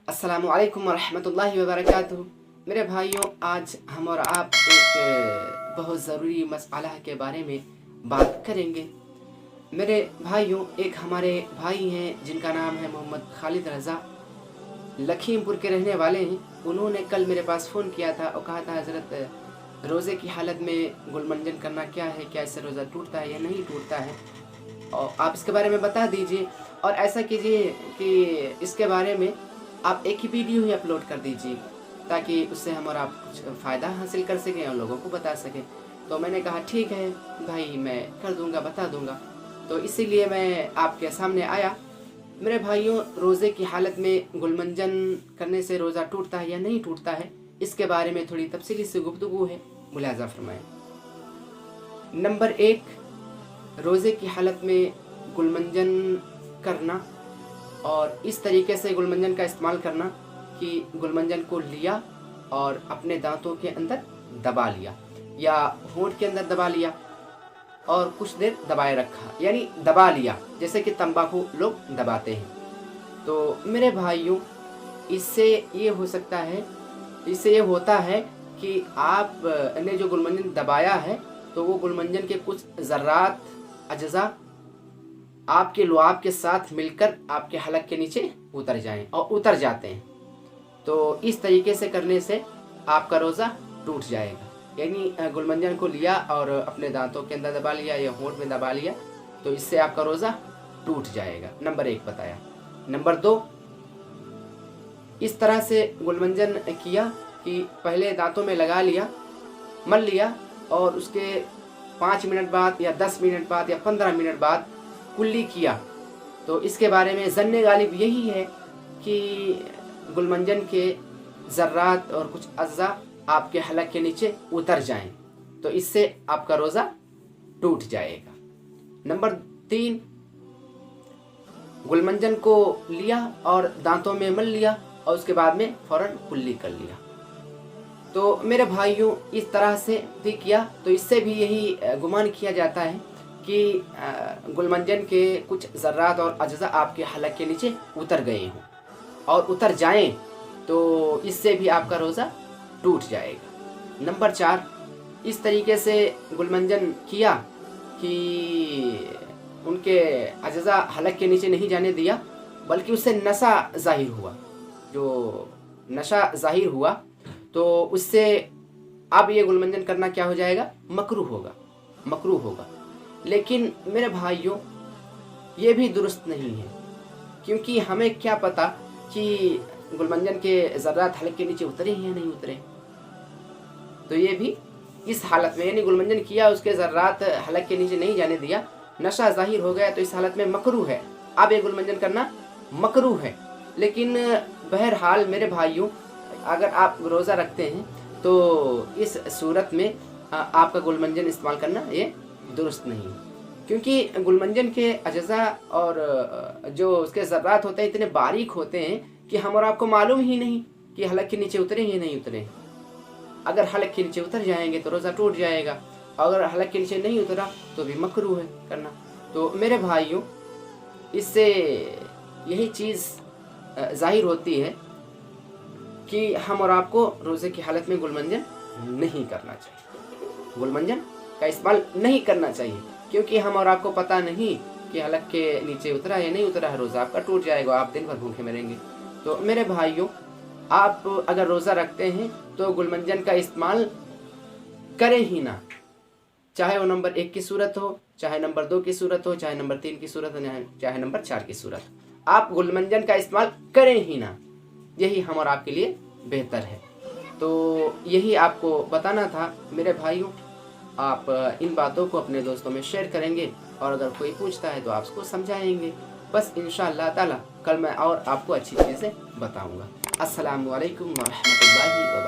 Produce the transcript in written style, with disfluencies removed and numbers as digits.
अस्सलामु अलैकुम वरहमतुल्लाहि वबरकातुहू। मेरे भाइयों, आज हम और आप एक बहुत ज़रूरी मसला के बारे में बात करेंगे। मेरे भाइयों, एक हमारे भाई हैं जिनका नाम है मोहम्मद खालिद रज़ा, लखीमपुर के रहने वाले हैं। उन्होंने कल मेरे पास फ़ोन किया था और कहा था, हज़रत रोज़े की हालत में गुलमंजन करना क्या है, क्या इससे रोज़ा टूटता है या नहीं टूटता है, और आप इसके बारे में बता दीजिए। और ऐसा कीजिए कि इसके बारे में आप एक ही वीडियो ही अपलोड कर दीजिए ताकि उससे हम और आप कुछ फ़ायदा हासिल कर सकें और लोगों को बता सकें। तो मैंने कहा ठीक है भाई, मैं कर दूंगा, बता दूंगा। तो इसीलिए मैं आपके सामने आया। मेरे भाइयों, रोज़े की हालत में गुलमंजन करने से रोज़ा टूटता है या नहीं टूटता है, इसके बारे में थोड़ी तफसीली से गुफ्तगू है, मुलाज़ा फरमाएं। नंबर 1, रोज़े की हालत में गुलमंजन करना और इस तरीके से गुलमंजन का इस्तेमाल करना कि गुलमंजन को लिया और अपने दांतों के अंदर दबा लिया या होंठ के अंदर दबा लिया और कुछ देर दबाए रखा, यानी दबा लिया जैसे कि तंबाकू लोग दबाते हैं। तो मेरे भाइयों, इससे ये हो सकता है, इससे ये होता है कि आप ने जो गुलमंजन दबाया है तो वो गुलमंजन के कुछ ज़र्रात अज्जा आपके लुआब के साथ मिलकर आपके हलक के नीचे उतर जाएं और उतर जाते हैं। तो इस तरीके से करने से आपका रोज़ा टूट जाएगा, यानी गुलमंजन को लिया और अपने दांतों के अंदर दबा लिया या होंठ में दबा लिया, तो इससे आपका रोज़ा टूट जाएगा। नंबर 1 बताया। नंबर 2, इस तरह से गुलमंजन किया कि पहले दांतों में लगा लिया, मल लिया और उसके 5 मिनट बाद या 10 मिनट बाद या 15 मिनट बाद कुल्ली किया। तो इसके बारे में ज़न्ने गालिब यही है कि गुलमंजन के ज़र्रात और कुछ अज्जा आपके हलक के नीचे उतर जाएं, तो इससे आपका रोज़ा टूट जाएगा। नंबर 3, गुलमंजन को लिया और दांतों में मल लिया और उसके बाद में फ़ौरन कुल्ली कर लिया। तो मेरे भाइयों, इस तरह से भी किया तो इससे भी यही गुमान किया जाता है कि गुलमंजन के कुछ ज़र्रात और अज्जा आपके हलक के नीचे उतर गए हों और उतर जाएं, तो इससे भी आपका रोज़ा टूट जाएगा। नंबर 4, इस तरीके से गुलमंजन किया कि उनके अज्जा हलक के नीचे नहीं जाने दिया, बल्कि उससे नशा ज़ाहिर हुआ। जो नशा ज़ाहिर हुआ तो उससे अब ये गुलमंजन करना क्या हो जाएगा, मकरूह होगा, मकरूह होगा। लेकिन मेरे भाइयों, ये भी दुरुस्त नहीं है, क्योंकि हमें क्या पता कि गुलमंजन के ज़र्रात हलक के नीचे उतरे हैं या नहीं उतरे। तो ये भी इस हालत में, यानी गुलमंजन किया, उसके ज़र्रात हलक के नीचे नहीं जाने दिया, नशा ज़ाहिर हो गया, तो इस हालत में मकरूह है। अब ये गुलमंजन करना मकरूह है। लेकिन बहरहाल मेरे भाइयों, अगर आप रोज़ा रखते हैं तो इस सूरत में आपका गुलमंजन इस्तेमाल करना ये दुरुस्त नहीं, क्योंकि गुलमंजन के अज्जा और जो उसके ज़र्रात होते हैं इतने बारीक होते हैं कि हम और आपको मालूम ही नहीं कि हलक के नीचे उतरे या नहीं उतरे। अगर हलक के नीचे उतर जाएंगे तो रोज़ा टूट जाएगा, अगर हलक के नीचे नहीं उतरा तो भी मकरूह है करना। तो मेरे भाइयों, इससे यही चीज़ ज़ाहिर होती है कि हम और आपको रोज़े की हालत में गुलमंजन नहीं करना चाहिए, गुलमंजन का इस्तेमाल नहीं करना चाहिए, क्योंकि हम और आपको पता नहीं कि हलक के नीचे उतरा या नहीं उतरा है, रोज़ा आपका टूट जाएगा, आप दिन भर भूखे मरेंगे। तो मेरे भाइयों, आप अगर रोज़ा रखते हैं तो गुलमंजन का इस्तेमाल करें ही ना, चाहे वो नंबर 1 की सूरत हो, चाहे नंबर 2 की सूरत हो, चाहे नंबर 3 की सूरत हो, चाहे नंबर 4 की सूरत, आप गुलमंजन का इस्तेमाल करें ही ना। यही हम और आपके लिए बेहतर है। तो यही आपको बताना था मेरे भाइयों। आप इन बातों को अपने दोस्तों में शेयर करेंगे और अगर कोई पूछता है तो आप उसको समझाएंगे। बस इंशाअल्लाह ताला कल मैं और आपको अच्छी चीज़ें बताऊंगा। अस्सलामु अलैकुम व रहमतुल्लाहि व